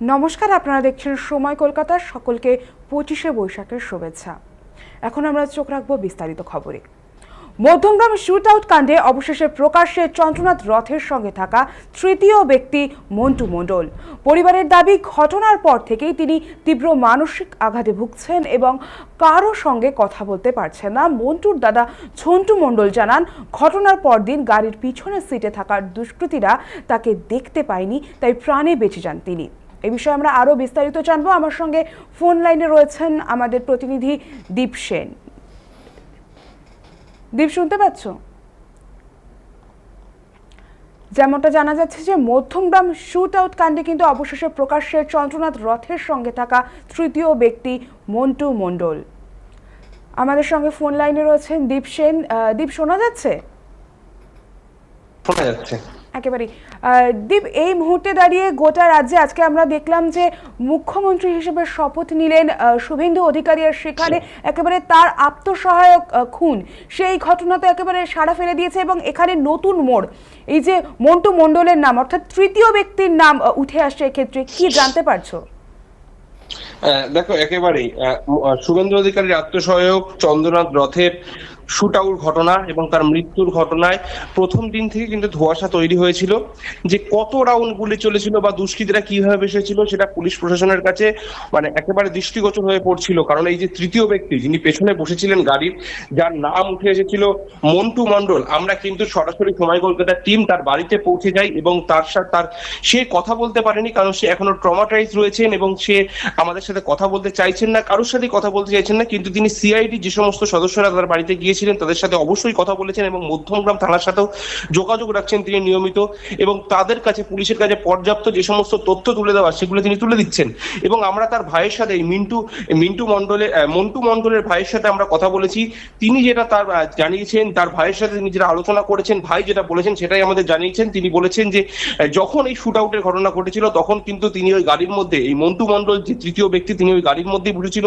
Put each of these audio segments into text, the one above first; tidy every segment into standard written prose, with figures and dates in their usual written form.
নমস্কার, আপনারা দেখছেন সময় কলকাতার। সকলকে 25শে বৈশাখের শুভেচ্ছা। এখন আমরা চোখ রাখবো বিস্তারিত খবরে। মধ্যমগ্রাম শুট আউট কাণ্ডে অবশেষে প্রকাশ্যে চন্দ্রনাথ রথের সঙ্গে থাকা তৃতীয় ব্যক্তি মন্টু মণ্ডল। পরিবারের দাবি, ঘটনার পর থেকেই তিনি তীব্র মানসিক আঘাতে ভুগছেন এবং কারো সঙ্গে কথা বলতে পারছেন না। মন্টুর দাদা ঝন্টু মণ্ডল জানান, ঘটনার পরদিন গাড়ির পিছনের সিটে থাকা দুষ্কৃতীরা তাকে দেখতে পায়নি, তাই প্রাণে বেঁচে যান তিনি। এই বিষয়ে আমরা আরো বিস্তারিত জানবো। আমার সঙ্গে ফোন লাইনে রয়েছেন আমাদের প্রতিনিধি দীপ সেন। দীপ, শুনতে পাচ্ছ? যেমনটা জানা যাচ্ছে যে মধ্যমগ্রাম শুট আউট কাণ্ডে কিন্তু অবশেষে প্রকাশ্যে চন্দ্রনাথ রথের সঙ্গে থাকা তৃতীয় ব্যক্তি মন্টু মণ্ডল। আমাদের সঙ্গে ফোন লাইনে রয়েছেন দীপ সেন। দীপ, শোনা যাচ্ছে? শোনা যাচ্ছে একেবারেই। দীপ, এই মুহূর্তে দাঁড়িয়ে গোটা রাজ্যে আজকে আমরা দেখলাম যে মুখ্যমন্ত্রী হিসেবে শপথ নিলেন শুভেন্দু অধিকারী, আর সেখানে একেবারে তার আত্মসহায়ক খুন, সেই ঘটনা তো একেবারে সাড়া ফেলে দিয়েছে এবং এখানে নতুন মোড়। এই যে মন্টু মণ্ডলের নাম, অর্থাৎ তৃতীয় ব্যক্তির নাম উঠে আসছে, এক্ষেত্রে কি জানতে পারছো? দেখো, একেবারেই শুভেন্দু অধিকারীর আত্মসহায়ক চন্দ্রনাথ রথের শুট আউট ঘটনা এবং তার মৃত্যুর ঘটনায় প্রথম দিন থেকে কিন্তু ধোঁয়াশা তৈরি হয়েছিল যে কত রাউন্ড গুলি চলেছিল বা দুষ্কৃতীরা কিভাবে এসেছিল সেটা পুলিশ প্রশাসনের কাছে একেবারে দৃষ্টিগোচর হয়ে পড়ছিল। কারণ এই যে তৃতীয় ব্যক্তি যিনি পেছনে বসেছিলেন গাড়ির, যার নাম উঠে এসেছিল মন্টু মণ্ডল, আমরা কিন্তু সরাসরি সময় কলকাতার টিম তার বাড়িতে পৌঁছে যাই এবং সে কথা বলতে পারেনি, কারণ সে এখনো ট্রমাটাইজ রয়েছেন এবং সে আমাদের সাথে কথা বলতে চাইছেন না, কারোর সাথে কথা বলতে চাইছেন না। কিন্তু তিনি সিআইডি যে সমস্ত সদস্যরা তার বাড়িতে গিয়েছিলেন তাদের সাথে অবশ্যই কথা বলেছেন এবং মধ্যমগ্রাম থানার সাথেও যোগাযোগ রাখছেন তিনি নিয়মিত, এবং তাদের কাছে, পুলিশের কাছে পর্যাপ্ত যে সমস্ত তথ্য তুলে দেওয়া সেগুলো তিনি তুলে দিচ্ছেন। এবং আমরা তার ভাইয়ের সাথে মন্টু মণ্ডলের ভাইয়ের সাথে আমরা কথা বলেছি। তিনি যেটা তার জানিয়েছেন, তার ভাইয়ের সাথে তিনি যেটা আলোচনা করেছেন, ভাই যেটা বলেছেন সেটাই আমাদের জানিয়েছেন। তিনি বলেছেন যে যখন এই শুট আউটের ঘটনা ঘটেছিল তখন কিন্তু তিনি ওই গাড়ির মধ্যে, এই মন্টু মণ্ডল যে তৃতীয় ব্যক্তি, তিনি ওই গাড়ির মধ্যেই বসেছিল।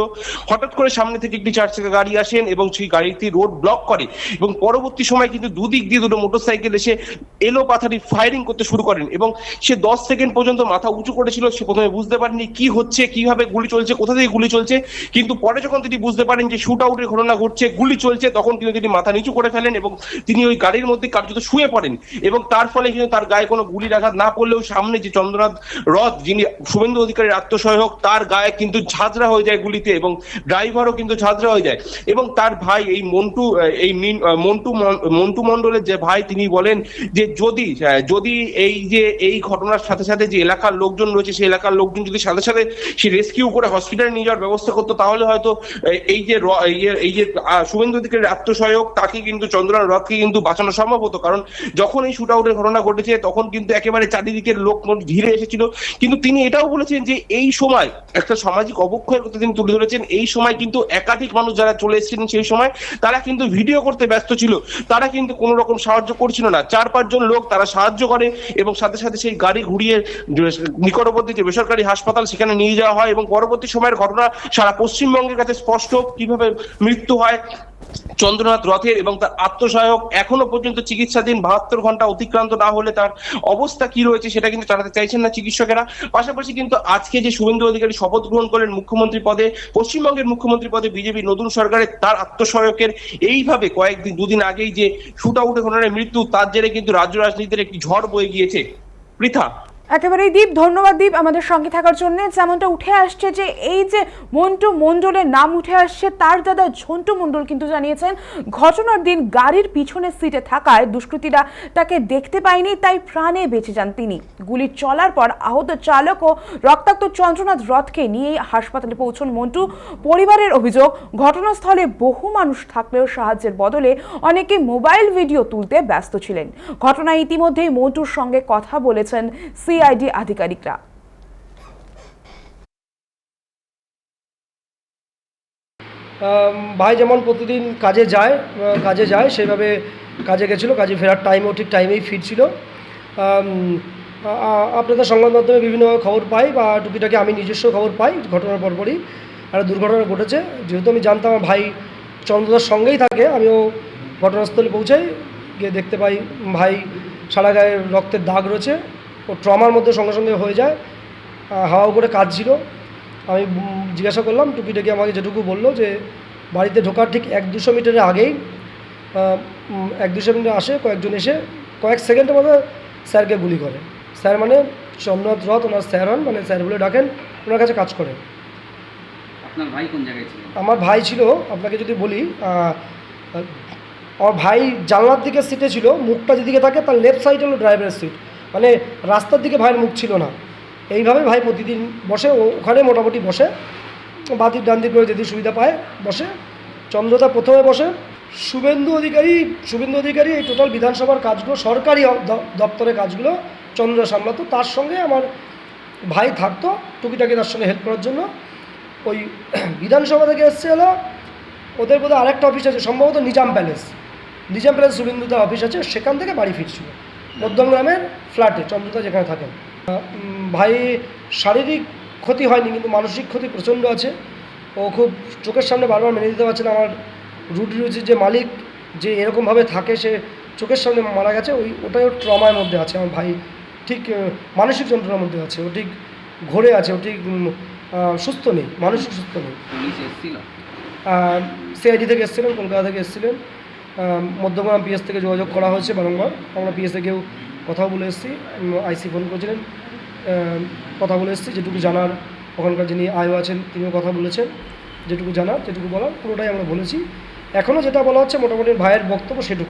হঠাৎ করে সামনে থেকে একটি 4 চাকা গাড়ি আসেন এবং সেই গাড়িটি রোড ব্লক করে এবং পরবর্তী সময় কিন্তু দুদিক দিয়ে দুটো মোটরসাইকেল এসে এলো পাথারি ফায়ারিং করতে শুরু করেন এবং সে 10 সেকেন্ড পর্যন্ত মাথা উঁচু করেছিল। সে প্রথমে বুঝতে পারেনি কি হচ্ছে, কিভাবে গুলি চলছে, কোথা থেকে গুলি চলছে, কিন্তু পরে যখন তিনি বুঝতে পারেন যে শুট আউটের ঘটনা ঘটছে, গুলি চলছে, তখন কিন্তু তিনি মাথা নিচু করে ফেলেন এবং তিনি ওই গাড়ির মধ্যে কার্যত শুয়ে পড়েন। এবং তার ফলে কিন্তু তার গায়ে কোনো গুলির আঘাত না পড়লেও সামনে যে চন্দ্রনাথ রথ, যিনি শুভেন্দু অধিকারীর আত্মসহায়ক, তার গায়ে কিন্তু ঝাঁঝরা হয়ে যায় গুলিতে এবং ড্রাইভারও কিন্তু ঝাঁঝরা হয়ে যায়। এবং তার ভাই এই মন্টু মণ্ডলের যে ভাই, তিনি বলেন যে যদি এই ঘটনার সাথে সাথে যে এলাকার লোকজন রয়েছে, সেই এলাকার লোকজন যদি সাথে সাথে সে রেস্কিউ করে হসপিটালে নিয়ে যাওয়ার ব্যবস্থা করতো, তাহলে হয়তো এই যে শুভেন্দু অধিকারীর আত্মসহায়ক, তাকে কিন্তু চন্দ্রনাথ রথকে কিন্তু বাঁচানো সম্ভব হতো। কারণ যখন এই শুট আউটের ঘটনা ঘটেছে তখন কিন্তু একেবারে চারিদিকের লোক ঘিরে এসেছিল। কিন্তু তিনি এটাও বলেছেন যে এই সময় একটা সামাজিক অবক্ষয়ের কথা তিনি তুলে ধরেছেন। এই সময় কিন্তু একাধিক মানুষ যারা চলে এসেছিলেন সেই সময়, তারা কিন্তু ভিডিও করতে ব্যস্ত ছিল, তারা কিন্তু কোনো রকম সাহায্য করছিল না। 4-5 জন লোক তারা সাহায্য করে এবং সাথে সাথে সেই গাড়ি ঘুরিয়ে নিকটবর্তী যে বেসরকারি হাসপাতাল সেখানে নিয়ে যাওয়া হয়। এবং পরবর্তী সময়ের ঘটনা সারা পশ্চিমবঙ্গের কাছে স্পষ্ট কিভাবে মৃত্যু হয় চন্দ্রনাথ রথের এবং তার আত্মসহায়ক এখনো পর্যন্ত চিকিৎসাধীন। 72 ঘন্টা অতিক্রান্ত না হলে তার অবস্থা কি রয়েছে সেটা কিন্তু জানাতে চাইছেন না চিকিৎসকেরা। পাশাপাশি কিন্তু আজকে যে শুভেন্দু অধিকারী শপথ গ্রহণ করলেন মুখ্যমন্ত্রী পদে, পশ্চিমবঙ্গের মুখ্যমন্ত্রী পদে বিজেপি নতুন সরকারের, তার আত্মসহায়কের এইভাবে দুদিন আগেই যে শুট আউটের ঘটনায় মৃত্যু, তার জেরে কিন্তু রাজ্য রাজনীতির একটি ঝড় বয়ে গিয়েছে। পৃথা। একেবারেই দীপ, ধন্যবাদ দীপ আমাদের সঙ্গে থাকার জন্য। যেমনটা উঠে আসছে যে এই যে মন্টু মণ্ডলের নাম উঠে আসছে, তার দাদা ঝন্টু মণ্ডল কিন্তু জানিয়েছেন ঘটনার দিন গাড়ির পিছনের সিটে থাকায় দুষ্কৃতীরা তাকে দেখতে পায়নি, তাই প্রাণে বেঁচে যান তিনি। গুলি চলার পর আহত চালক ও রক্তাক্ত চন্দ্রনাথ রথকে নিয়ে হাসপাতালে পৌঁছন মন্টু। পরিবারের অভিযোগ, ঘটনাস্থলে বহু মানুষ থাকলেও সাহায্যের বদলে অনেকে মোবাইল ভিডিও তুলতে ব্যস্ত ছিলেন। ঘটনায় ইতিমধ্যেই মন্টুর সঙ্গে কথা বলেছেন সিআইডি আধিকারিকরা। ভাই যেমন প্রতিদিন কাজে যায় সেভাবে কাজে গেছিলো, কাজে ফেরার টাইমেও ঠিক টাইমেই ফিরছিল। আপনাদের সংবাদ মাধ্যমে বিভিন্নভাবে খবর পাই বা টুকিটাকি আমি নিজস্ব খবর পাই। ঘটনার পরপরই একটা দুর্ঘটনা ঘটেছে। যেহেতু আমি জানতাম আমার ভাই চন্দ্রদার সঙ্গেই থাকে, আমিও ঘটনাস্থলে পৌঁছাই, গিয়ে দেখতে পাই ভাই সারা গায়ে রক্তের দাগ রয়েছে, ও ট্রমার মধ্যে সঙ্গে সঙ্গে হয়ে যায়। হাওয়া করে কাজ ছিল। আমি জিজ্ঞাসা করলাম, টুকিটাকি আমাকে যেটুকু বললো যে বাড়িতে ঢোকার ঠিক 100-200 মিটারের আগেই 100-200 মিটার আসে কয়েকজন, এসে কয়েক সেকেন্ডের মধ্যে স্যারকে গুলি করে। স্যার মানে চন্দ্রনাথ রথ ওনার স্যার হন, মানে স্যার বলে ডাকেন, ওনার কাছে কাজ করেন। আপনার ভাই কোন জায়গায় ছিল? আমার ভাই ছিল, আপনাকে যদি বলি, আমার ভাই জানলার দিকে সিটে ছিল, মুখটা যেদিকে থাকে তার লেফট সাইড হলো ড্রাইভারের সিট, মানে রাস্তার দিকে ভাইয়ের মুখ ছিল না। এইভাবে ভাই প্রতিদিন বসে, ওখানে মোটামুটি বসে, বাতির ডান দিক করে যদি সুবিধা পায় বসে। চন্দ্রদা প্রথমে বসে, শুভেন্দু অধিকারী এই টোটাল বিধানসভার কাজগুলো, সরকারি দপ্তরের কাজগুলো চন্দ্র সামলাতো। তার সঙ্গে আমার ভাই থাকতো টুকিটাকি তার সঙ্গে হেল্প করার জন্য। ওই বিধানসভা থেকে এসছে হলো, ওদের বোধহয় আরেকটা অফিস আছে সম্ভবত নিজাম প্যালেস শুভেন্দুদার অফিস আছে, সেখান থেকে বাড়ি ফিরছিল মধ্যমগ্রামের ফ্ল্যাটে চন্দ্রদা যেখানে থাকেন। ভাই শারীরিক ক্ষতি হয়নি, কিন্তু মানসিক ক্ষতি প্রচণ্ড আছে। ও খুব চোখের সামনে বারবার মেনে দিতে পারছে না আমার রুজির যে মালিক যে এরকমভাবে থাকে, সে চোখের সামনে মারা গেছে। ওটাই ওর ট্রমার মধ্যে আছে। আমার ভাই ঠিক মানসিক যন্ত্রণার মধ্যে আছে, ও ঠিক ঘোরে আছে, ও ঠিক সুস্থ নেই, মানসিক সুস্থ নেই। পুলিশ এসেছিল? সিআইডি থেকে এসেছিলেন, কলকাতা থেকে এসেছিলেন। মধ্যমগ্রাম পিএস থেকে যোগাযোগ করা হয়েছে বারংবার। আমরা পিএস থেকেও কথাও বলে এসেছি, আইসি ফোন করেছিলেন, কথা বলে এসেছি। যেটুকু জানার ওখানকার যিনি আয়ো আছেন তিনিও কথা বলেছেন, যেটুকু জানার যেটুকু বলার পুরোটাই আমরা বলেছি। এখনও যেটা বলা হচ্ছে মোটামুটি ভাইয়ের বক্তব্য সেটুকু।